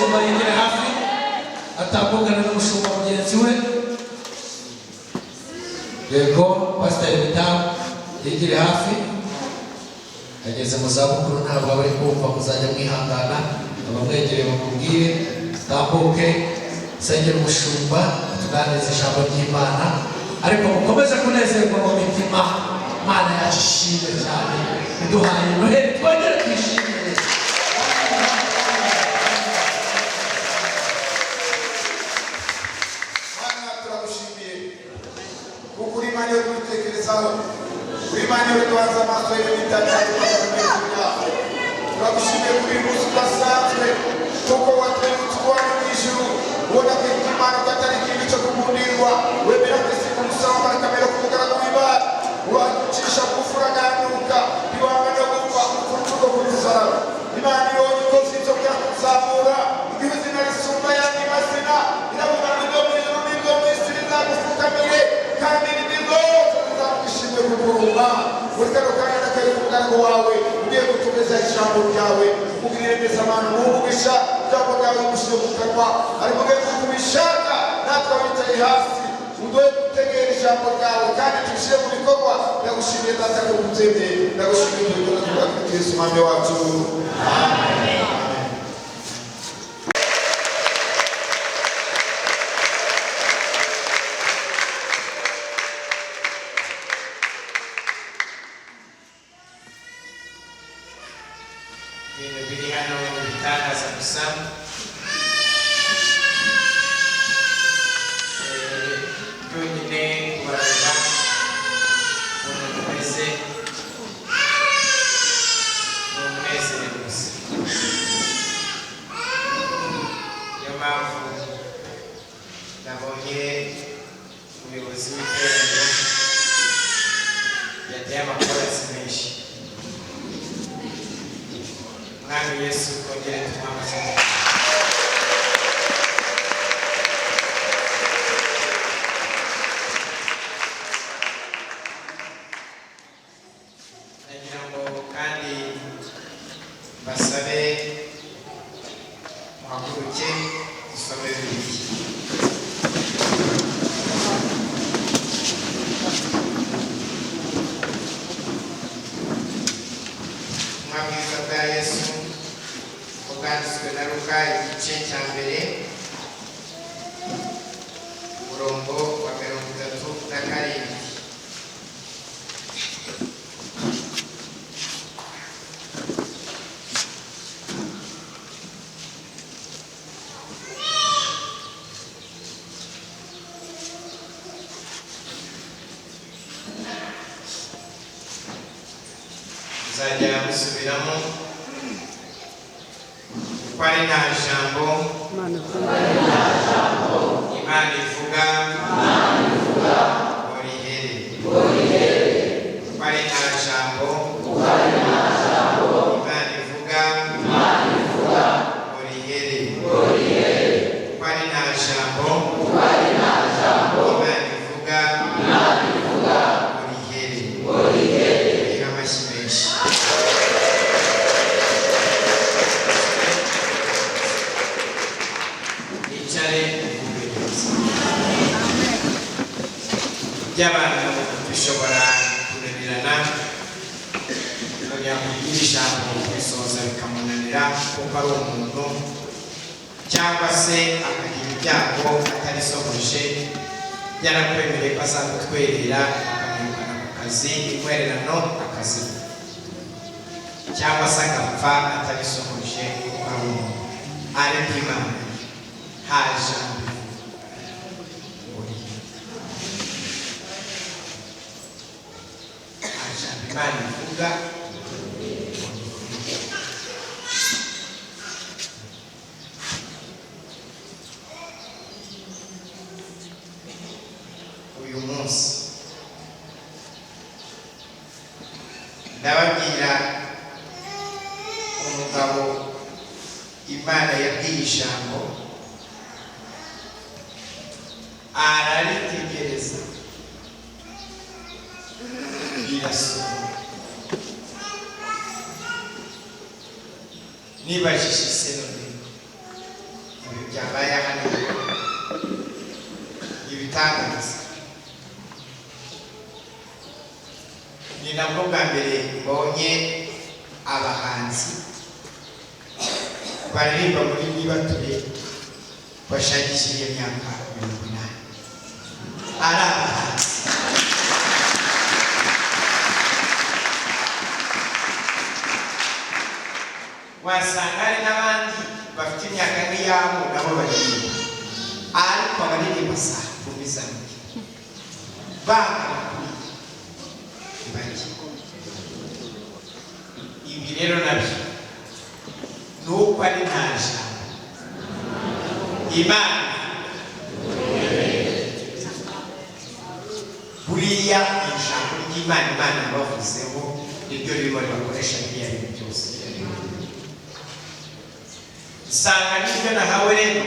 umushumba yegere hafi atambukana n'umushumba mugenzi we. Yego pastor Bitamu yegere hafi ageze mu zabukuru ntabwo bari kumva kuzajya mwihangana abamwegereye bamubwire tambuke sengera umushumba tuganiriza ijambo ry'Imana ariko mukomeze kunezerwa mu mitima. Imana yacu ishimwe cyane iduhaye noheli twongere twishimire. Mana turagushimiye kuko uri Imana yo kubitekerezaho, uri Imana yo kubanza amaso y'ibitandatu turagushimiye kuri uyu munsi udasanzwe kuko watwibutse ubona mu ijuru ubona ko Imana atari ikintu cyo kugundirwa wemera kwisiga umusaraba kamera ku mugaragu w'Imana uwacisha kufuraganuka iwanga no gupfa kurutuko kumusaraba. Imana yonye ikoze ibyo byakuzamura igihe izina risumba yandi mazina iravuga ngo ibyo mu ijuru n'ibyo mu isi bizagufukamire kandi n'ibyo bizakwishimire kukurumba. Muri kano kanya n'akari ku mugaragu wawe ugiye gutugeza ijambo ryawe umugirire neza Mana n'umugisha ijambo ryawe mushyire mu kanwa ariko ngiye kubishaka natwe abicaye hasi uduhe gutegera ijambo ryawe kandi tubishyire mu bikorwa. Ndagushimiye data ko ubyemeye, ndagushimiye ko ubikora tuvuga ko Yesu umwami wacu. Amen. Ibintu biri hano bitangaza gusa byonyine kubareba umuntu wese ni umunezero gusa. Niyo mpamvu nabonye umuyobozi w'iteraniro yateye amakorasi menshi. Mwami Yesu kongere tumwamaze. Nagira ngo kandi basabe muhaguruke dusome Bibiliya. Mwabwiza bwa Yesu ubwanditswe na Luka igice cya mbere umurongo wa 37. Nzajya musubiramo kuko ari nta jambo Imana ivuga ngo rihere. Kuko ari nta jambo Imana ivuga ngo rihere. Kuko ari nta jambo Imana ivuga ngo rihere. Reka amashyi menshi. By'abantu bishobora kunanirana kugira ijambo bisoza bikamunanira kuko ari umuntu cyangwa se akagira ibyago atarisohoje yarakwemereye ko azagutwerera akamwirukana ku kazi intwererano akazi cyangwa se agapfa atarisohoje kuko ari umuntu. Ariko Imana haje Imana ivuga uyu munsi ndababwira umugabo Imana yabwiye ijambo araritegereza birasohoka. Nibajije se none byabaye hano ibitangaza. Ni nabwo bwa mbere mbonye abahanzi baririmba muri Nibature bashakishije imyaka 80 ari abahanzi. Wasanga hari n'abandi bafite imyaka nk'iyabo nabo baririmba, ariko abaririmba saa 10 za mu banga baki. Ibi rero nabyo nuko ari nta jambo Imana buriya ijambo ry'Imana Imana bavuzeho niryo ririmo ribakoresha biriya bintu byose. Sanga nibyo nahawe rero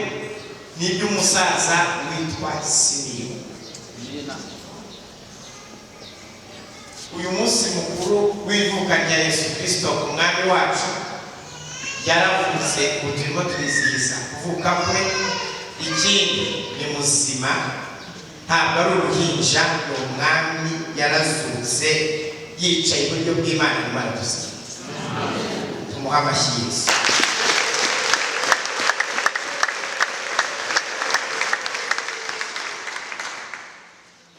n'iby'umusaza witwa Simeon. Uyu munsi mukuru w'ivuka rya Yesu Kristo umwami wacu yaravutse, turimo turizihiza kuvuka kwe. Ikindi ni muzima, ntabwo ari uruhinja, ni umwami yarazutse yicaye iburyo bw'Imana. Imana tuzi tumuha amashyi Yesu.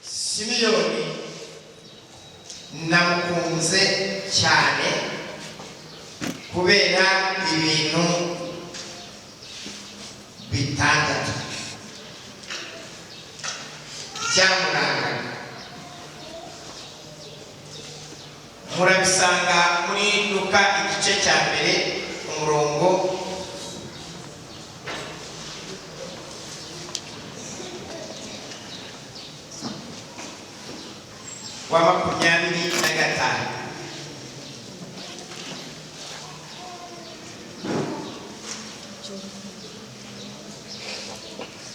Simiyoni namukunze cyane kubera ibintu bitandatu byamurangaga. Murabisanga muri Luka igice cya mbere umurongo wa 25.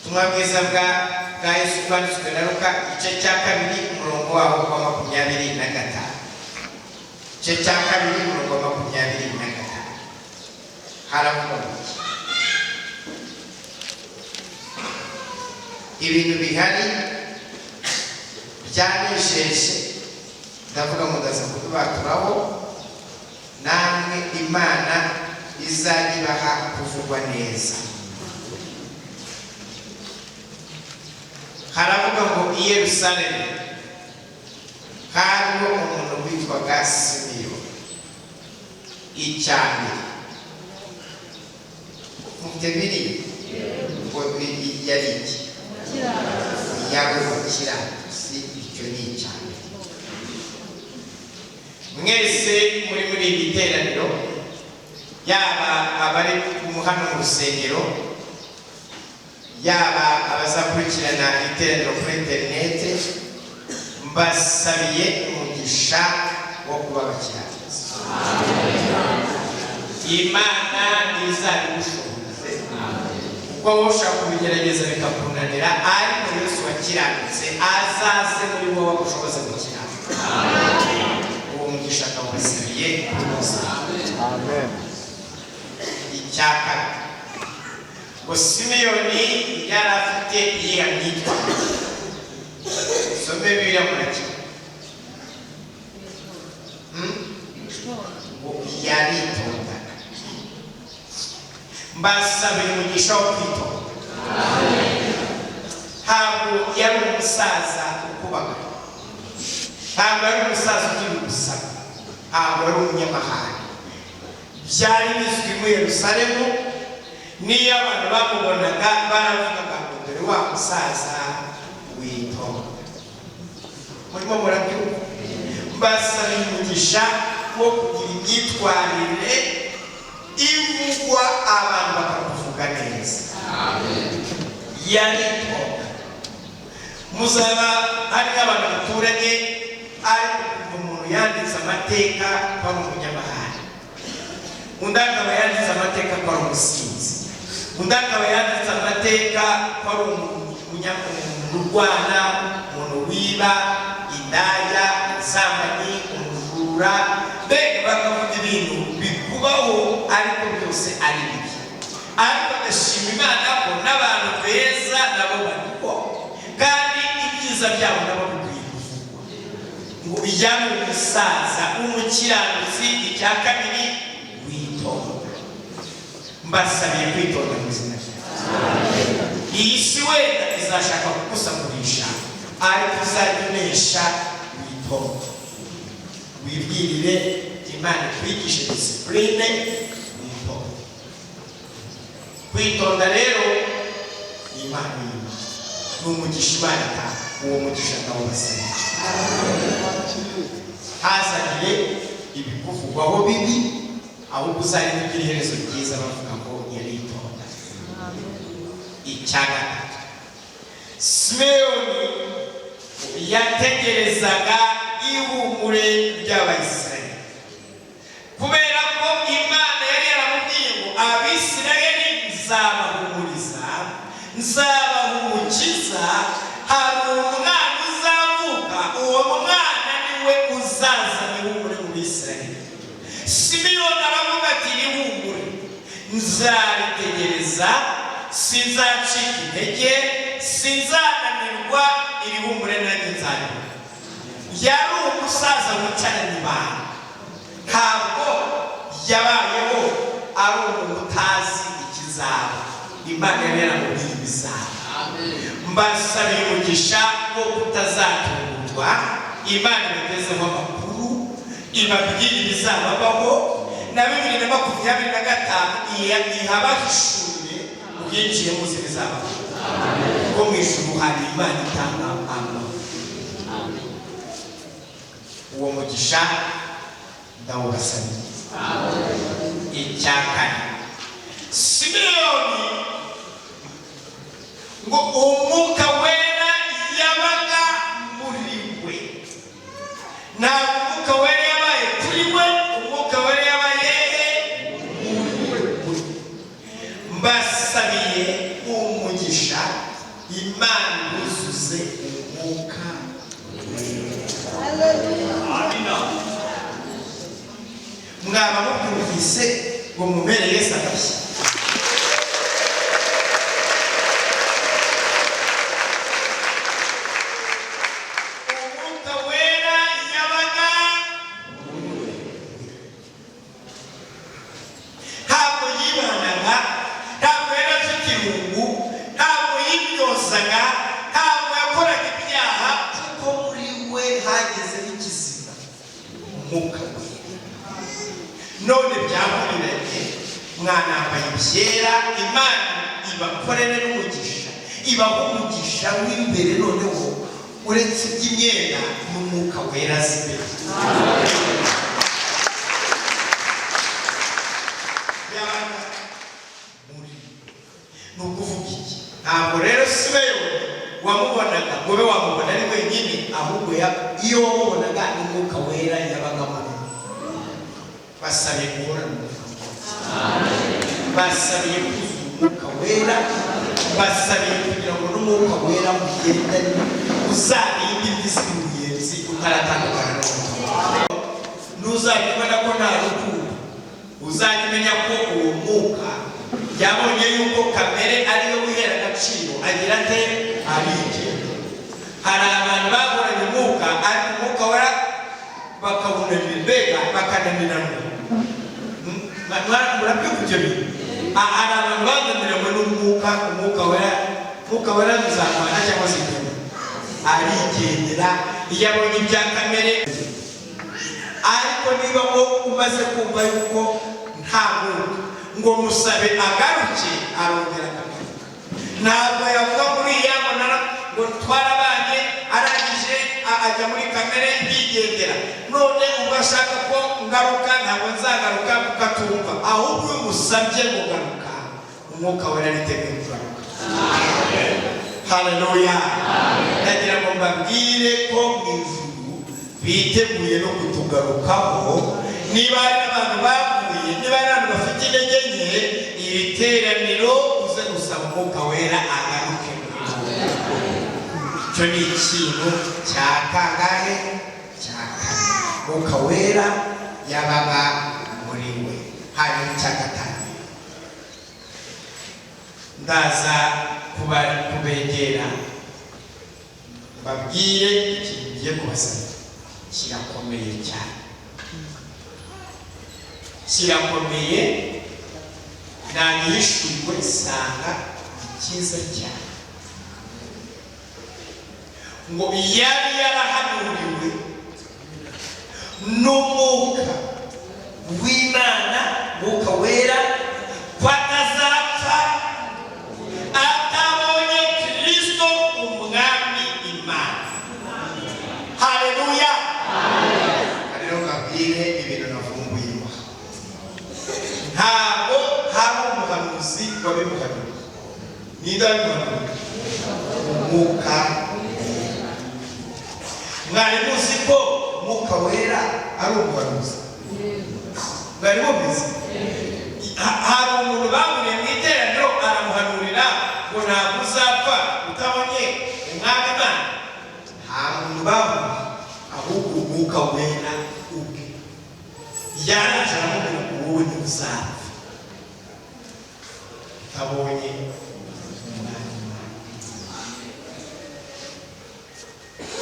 Tumabwiza bwa Yesu kwanditswe na Luka igice cya kabiri umurongo waho wa 25. Igice cya kabiri umurongo wa 25 haravuga ibintu bihari byanesheje. Ndavuga mudaza kubaturaho namwe Imana izagibaha kuvugwa neza. Haravuga ngo i Yerusalemu hariho umuntu witwaga Simeon. Icyambere mutebiri ngo yari iki yagukira si icyo ni icyambere. Mwese muri iri teraniro, yaba abari hano mu rusengero, yaba abazakurikirana iteraniro kuri interinete, mbasabiye umugisha wo kuba abakiranutsi. Imana izabigushoboze, kuko wowe ushaka kubigerageza bikakunanira, ariko Yesu wakiranutse azaze muri wowe agushoboza gukiranuka. Uwo mugisha akawusabiye rwose. Amen. Icyaka ngo Simeyoni yari afite iyihe myitwarire? Some Bibiliya murakira. Ngo yaritondaga. Mbasabiye umugisha wo kwitonda. Ntabwo yari umusaza ukubagana, ntabwo yari umusaza ugira urusaku, ntabwo yari umunyamahanga. Byari bizwi muri Yerusalemu, niyo abantu bamubonaga baravugaga ngo dore wa musaza witonda. Murimo murabyumva? Mbasabiye umugisha wo kugira imyitwarire ivugwa abantu bakakuvuga neza. Yaritonda. Muzaba hari abantu baturanye, ariko umuntu yanditse amateka kwa umunyamahanga, undi akaba yanditse amateka kwa umusinzi, undi akaba yanditse amateka kwa umurwana, umuntu wiba, indaya, zamani, umujura, mbega bakavuga ibintu bikubaho ariko byose ari bibi. Ariko ndashima Imana ko yari umusaza w'umukiranutsi. Icya kabiri, witonda. Mbasabiye kwitonda mu izina ryawe. Iyi si wenda izashaka kugusakurisha, ariko uzajya unesha witonda. Wibwirire Imana ikwigishe disipurine, witonda. Kwitonda rero ni Imana y'Imana, ni umugisha Imana itanga. Uwo mugisha nawo basabye. Hazaniye ibikuvugwaho bibi, ahubwo uzajya ugira iherezo ryiza bavuga ngo yaritonda. Icya gatatu, Simeyoni yategerezaga ihumure ry'Abayisiraheli, kubera ko Imana yari yaramubwiye ngo Abisiraheli nzabahumuriza, nzabaha umukiza. Hari umwana uzavuka, uwo mwana niwe uzazana ihumure mu Bisiraheli. Simeyoni aravuga ati ihumure nzaritegereza, sinzacika intege, sinzananirwa, iri humure nanjye nzaribona. Yari umusaza wicaranye ibanga, ntabwo yabayeho ari umuntu utazi ikizaba. Imana yari yaramubwiye ibizaba. Mbasabiye umugisha wo kutazatungurwa. Imana ibagezeho amakuru, ibabwira ibizababaho. Na 2025 ihabahishuriye ubwinjiye muzi ibizabaho. Ko mu ijuru hari Imana itanga amakuru. Uwo mugisha ndawubasabiye. Icya kane, Simeyoni ngo umwuka wera yabaga muri we. Ntabwo umwuka wera yabaye kuri we, umwuka wera yabaye muri we. Mbasabiye umugisha Imana yuzuze umwuka wera. Amina. Mwaba mubyumvise ngo mumere Yesu agashya. None byamuriranye mwana ambaye ibyera. Imana ibakorere n'umugisha, ibaho umugisha w'imbere. Noneho uretse iby'imyenda n'umwuka wera zibe. Ni ukuvuga iki? Ntabwo rero Simeyoni wamubonaga ngo ube wamubona ari wenyine, ahubwo iyo wamubonaga n'umwuka wera yabaga muri. Basabiye guhora n'umwuka wera, basabiye kuzuza umwuka wera, basabiye kugira ngo n'umwuka wera mugendane, uzarinde iby'isi n'ubuyenzi utaratandukana n'umwuka wera. Ntuzabibona ko nta rukundo, uzajya umenya ko uwo mwuka yabonye yuko kamere ariyo wihera agaciro, agira ate arigenda. Hari abantu bagoranye umwuka, ariko umwuka wera bakawunanira, mbega bakananirana. Murabyumva ibyo bintu? Hari abantu baganiriwe n'umwuka, umwuka wera uzamwana cyangwa se arigendera iyo abonye ibya kamere. Ariko niba ngo umaze kumva yuko nta mwuka, ngo musabe agaruke, arongera akagaruka. Ntabwo yavuga muri iya ngo twarabanye, arangije ajya muri kamere yigendera. None ubwo ashaka ko ngaruka, ntabwo nzagaruka kuko atumva. Ahubwo iyo umusabye kugaruka, umwuka wera ariteguye kugaruka. Haleluya. Ndagira ngo mbabwire ko mu ijuru biteguye no kutugarukaho. Niba hari abantu baguye, niba hari abantu bafite intege nke, iri teraniro uze gusaba umwuka wera agaruke. Icyo ni ikintu cya kangahe? Cya kane. Umwuka wera yabaga muri we. Hanyuma icya gatanu, ndaza kubegera babwire ikintu ngiye kubasaba. kirakomeye cyane, kirakomeye. Nanyishyurwa isanga cyiza cyane ngo yari yarahanuriwe n'umwuka w'Imana, mwuka wera, ko atazapfa atabonye Kristo umwami Imana. Haleluya. Rero ngabwire ibintu navumbuye ntabwo hari umuhanuzi wabimuhanuye. Nidabimuhanuye umwuka. Mwari muzi ko umwuka wera ari umuhanuzi? Mwari mubizi? Hari umuntu bamuriye mu iteraniro aramuhanurira ngo ntabwo uzapfa utabonye umwami Imana? Nta muntu bamuriye, ahubwo umwuka wera ubwe yaraje aramubwira ngo wowe ntuzapfa utabonye umwami Imana.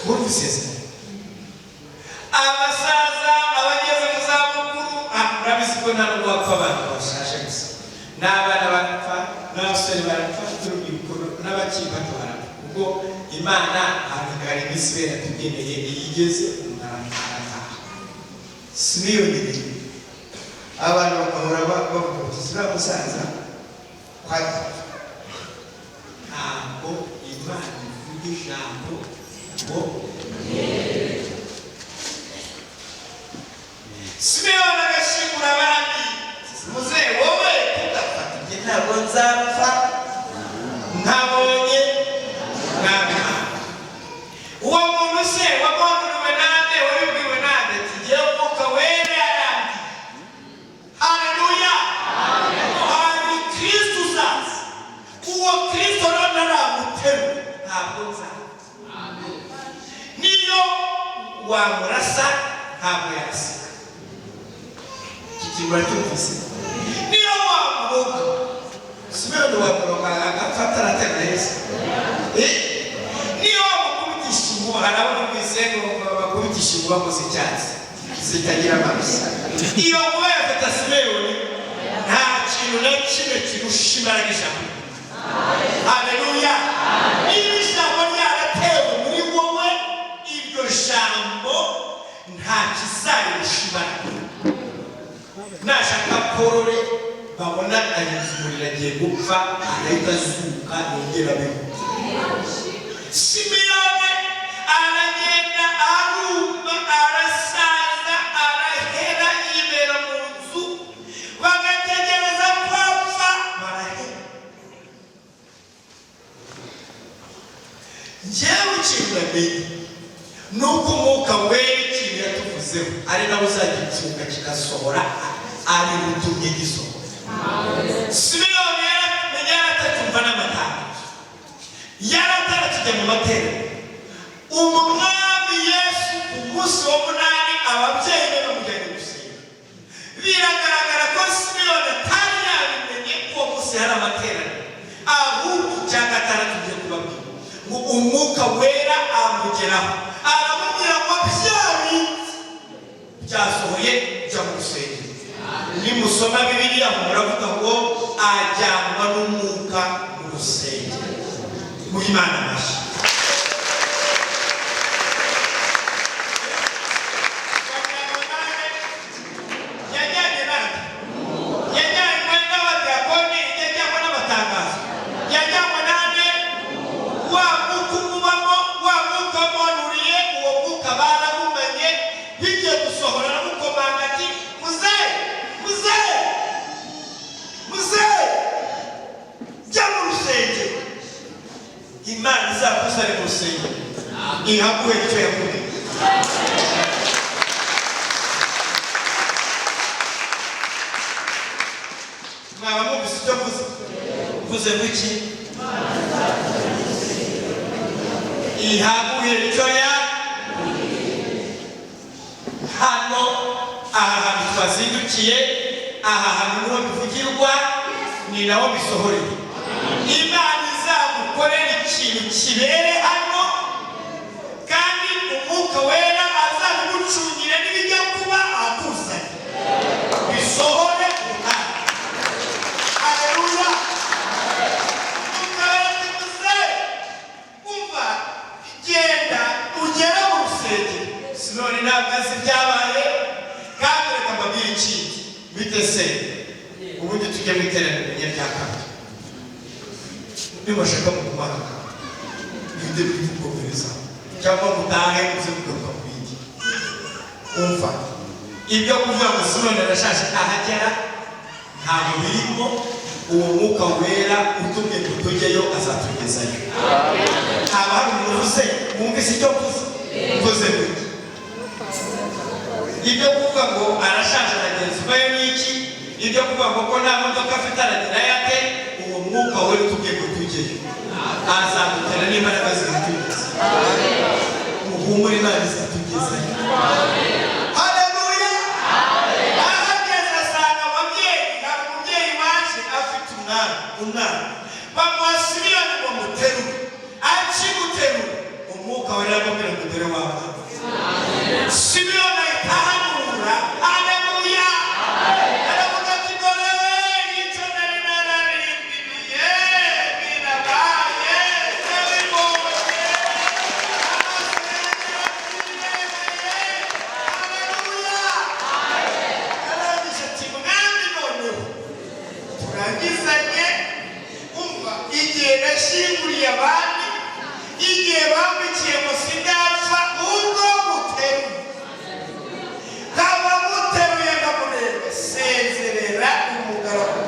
Murumvise? Abasaza, abageze mu zabukuru, murabizi ko nta nubwo bapfa abantu bashaje gusa, n'abana barapfa, n'abasore barapfa, n'urubyiruko n'abakiri bato barapfa. Ubwo Imana hari iminsi we yatugeneye, iyo igeze umuntu arataha. Simiyoni abantu bakahora bavuga bati sura musaza kwati. Ntabwo Imana ivuga ijambo ngo Simiyoni agashimura abandi, muzehe wowe tudafata ibyo ntabwo nzapfa ntabonye umwami Imana. Uwo muntu se wamuhanuriwe nande, wabibwiwe nande? Tugiye umwuka wera yarandi. Haleluya. Hari Kristo uzaza. Uwo Kristo rero naramuteru ntabwo nzapfa. Niyo wamurasa ntabwo yarasika. Kikimura cyumvise? Niyo wamuroga, Simiyoni wamuroga agapfa ataratera Yesu. Niyo wamukubitisha inkuba, harabona umwisego bakubitisha inkuba ngo z'icyatsi zitagira amaraso. Iyo nkuba yafata Simiyoni nta kintu na kimwe kirusha imbaraga ijambo. Haleluya. Niba ijambo ryaratewe muri wowe, iryo jambo nta kizayirusha imbaraga. Nashaka korore babona ayizumurira agiye gupfa, arahita azuka yongera abeho. Simiyoni aragenda aruma, arasaza, arahera, yibera mu nzu, bagategereza ko apfa, barahera. Njyewe ikintu namenye nuko umwuka wera ikintu yatuvuzeho ari nawe uzagicunga kigasohora, ari gutumye gisohora. Simiyoni yaratatumva n'amatangazo, yaratarajya mu materaniro. Umwami Yesu umunsi wa munani ababyeyi be bamujyanye gusenga. Biragaragara ko Simiyoni atari yabimenye ko uwo munsi hari amateraniro, ahubwo icya gatandatu tugiye kubabwira ngo umwuka wera amugeraho, aramubwira ngo bya bindi byasohoye jya mu rusengero. Nimusoma Bibiliya muravuga ngo ajyanwa n'umwuka mu rusengero. Muri Imana amashyi. Yajyanye nande? Yajyanywe n'abadiyakoni, yajyanywe n'amatangazo, yajyanywe nande? Wa mwuka umubamo, wa mwuka amuhanuriye, uwo mwuka baramumenye, bigiye gusohora aramukomanga ati muzehe, muzehe, muzehe, jya mu rusengero. Imana izakuzane mu rusengero ihaguhe icyo yavuze. Mwaba mwumvise icyo mvuze? Mvuze iki? Ihaguhe icyo hano aha hantu twazindukiye, aha hantu niho bivugirwa, ni naho bisohoreye. Imana izagukorera ikintu kibere hano, kandi umwuka wera azaguha dusenga ubundi tujye mu iteraniro rya kabiri nibashaka mu kumanga ibyo bikukomereza cyangwa mutahe muze kugaruka ku bindi umva ibyo kuvuga ngo Simoni arashaje ahagera ntabwo birimo uwo mwuka wera utumye tujyeyo azatugezayo haba hari umuntu uze mwumvise icyo mvuze ibyo kuvuga ngo arashaje abagenzi bayo n'iki ibyo kuvuga ngo ko nta modoka afite aragira yate uwo mwuka wera utumye tujyeyo azadutera n'imbaraga zitugeza muhumure Imana izatugezayo umwana bamwasiriye ngo muterure akiguterura umwuka wera amubwira ngo dore wamwana Simiyoni ahita haleluya aravuga ati dore icyo nari nararindiriye birabaye nabibonye haleluya arangije ati mwami noneho turangizanye igihe nashinguriye abandi igihe bambikiye ngo sindapfa ubwo muteruye nkaba muteruye nkamureba sezerera umugaragu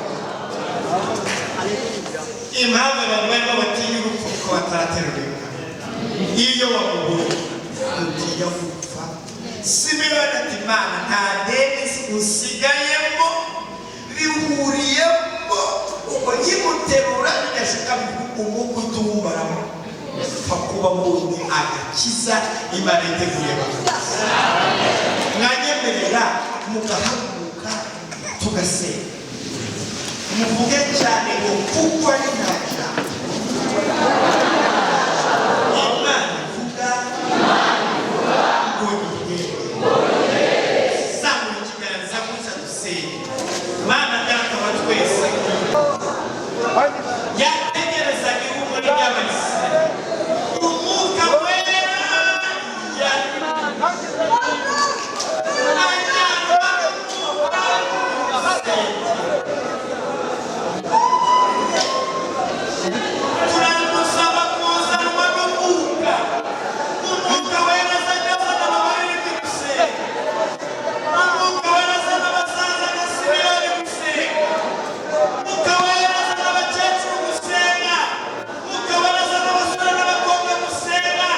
impamvu abantu barimo batinya urupfu kuko bataraterurika iyo bamubonye utinya gupfa Simiyoni ati Mana nta deni usigayemo bihuriyemo uko nyimuterura bigashika umugu utumbaramo fakuba mundi agakiza Imana iteguye mwanyemerera mugahaguruka tugasenga muvuge cyane ngo kuko ari ntaja Imana ivuga ngo nigende samuri kiganza kuza dusenga Mana data wa twese yategereza ihumo ry'Abisirayeli umwuka wera turamusaba kuzanwa n'umwuka umwuka wera azajya azana ababaririmbyi gusenga umwuka wera azana abasaza na Simiyoni gusenga umwuka wera azana abakecuru gusenga umwuka wera azana abasore n'abakobwa gusenga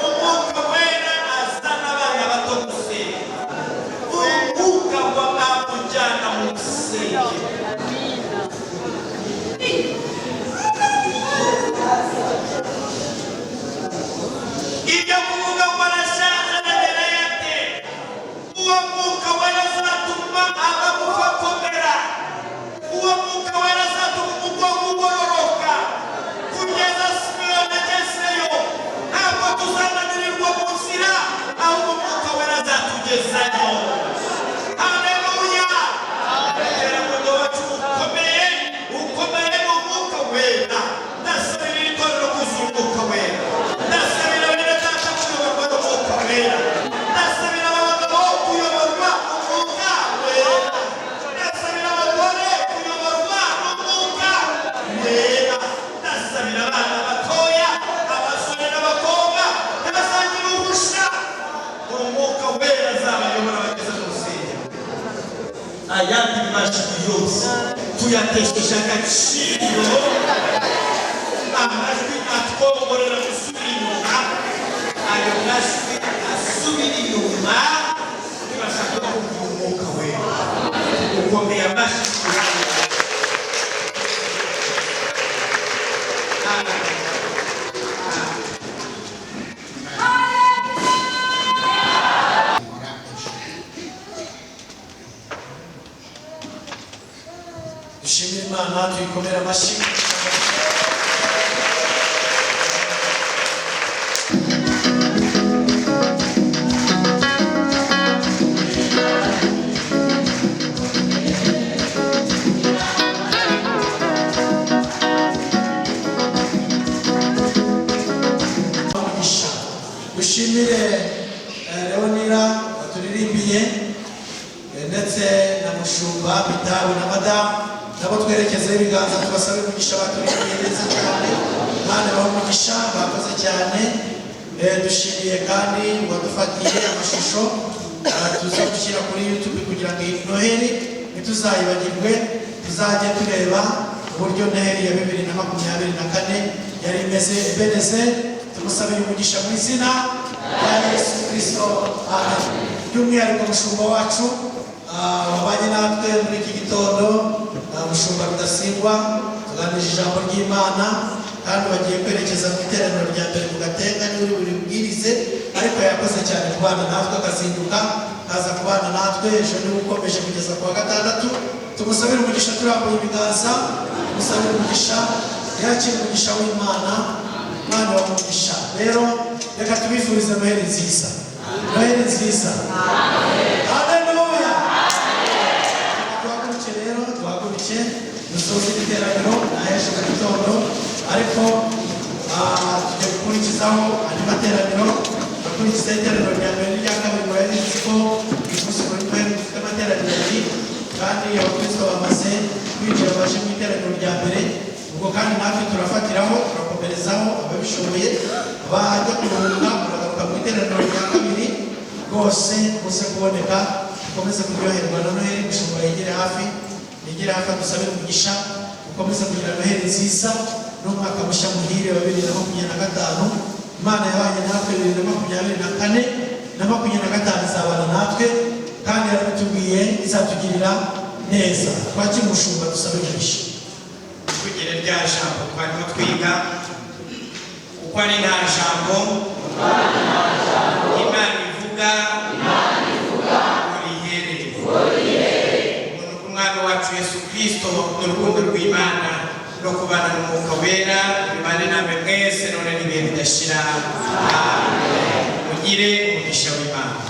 umwuka wera azana abana bato gusenga umwuka wamujyana mu rusengero ibyo kuvuga ngo arashaje aragera yate uwo mwuka wera azatuma amagufa akomera uwo mwuka wera azatuma umugongo ugororoka kugeza Simiyoni agezeyo ntabwo tuzananirirwa mu nzira ahubwo umwuka wera azatugezayo haleluya kugira ngo wacu ukomeye mu mwuka wera ndasabira itorero kuzuza umwuka wera ndasabira bene data kuyoborwa n'umwuka wera ndasabira abagabo kuyoborwa n'umwuka wera ndasabira abagore kuyoborwa n'umwuka wera ndasabira abana batoya abasore n'abakobwa n'abasangira ubushya umwuka wera azabayobora bageze mu rusengero ayandi majwi yose tuyatesheje agaciro amajwi atwongorera gusubira inyuma ayo majwi asubira inyuma tubashaka kumva umwuka wera ukomeye amajwi dushimire Imana tuyikomera amashyi dushimire Leonira waturirimbiye ndetse na mushumba Bita tubasaba umugisha baturiye neza cyane Imana baha umugisha bakoze cyane dushimiye kandi wadufatiye amashusho tuza gushyira kuri YouTube kugira ngo iyi Noheli ntituzayibagirwe tuzajye tureba uburyo Noheli ya 2024 yari imeze beneze tumusabire umugisha mu izina rya Yesu Kristo amen. By'umwihariko umushumba wacu wabanye natwe muri iki gitondo umushumba Rudasingwa tuganije ijambo ry'Imana kandi bagiye kwerekeza mu iteraniro rya mbere mu Gatenga ni buri bwirize ariko yakoze cyane kubana natwe akazinduka kaza kubana natwe ejo ni ukomeje kugeza ku wa gatandatu tumusabire umugisha turambuye ibiganza tumusabire umugisha yakira umugisha w'Imana Imana wamugisha rero reka tubifurize Noheli nziza Noheli nziza haleluya tuhaguruke rero tuhaguruke dusoze iteraniro naheje mu gitondo ariko tujya gukurikizaho andi materaniro gukurikiza iteraniro rya mbere n'irya kabiri murabizi ko umunsi muri Noheli dufite amateraniro abiri kandi abakristo bamaze kwinjira baje mu iteraniro rya mbere ubwo kandi natwe turafatiraho turakomerezaho ababishoboye bajya kuruhuka muragaruka mu iteraniro rya kabiri rwose muze kuboneka dukomeze kuryoherwa na Noheli mushumba yegere hafi dusabire umugisha dukomeze kugira Noheli nziza n'umwaka mushya muhire wa 2025 Imana yabanye natwe 2024 na 2025 izabana natwe kandi yaratubwiye izatugirira neza twakira umushumba dusabire umugisha kugira rya jambo twarimo twiga uko ari nta jambo Imana ivuga umwami wacu Yesu Kristo n'urukundo rw'Imana no kubana n'umwuka wera bimane namwe mwese none n'ibihe bidashira mugire umugisha w'Imana.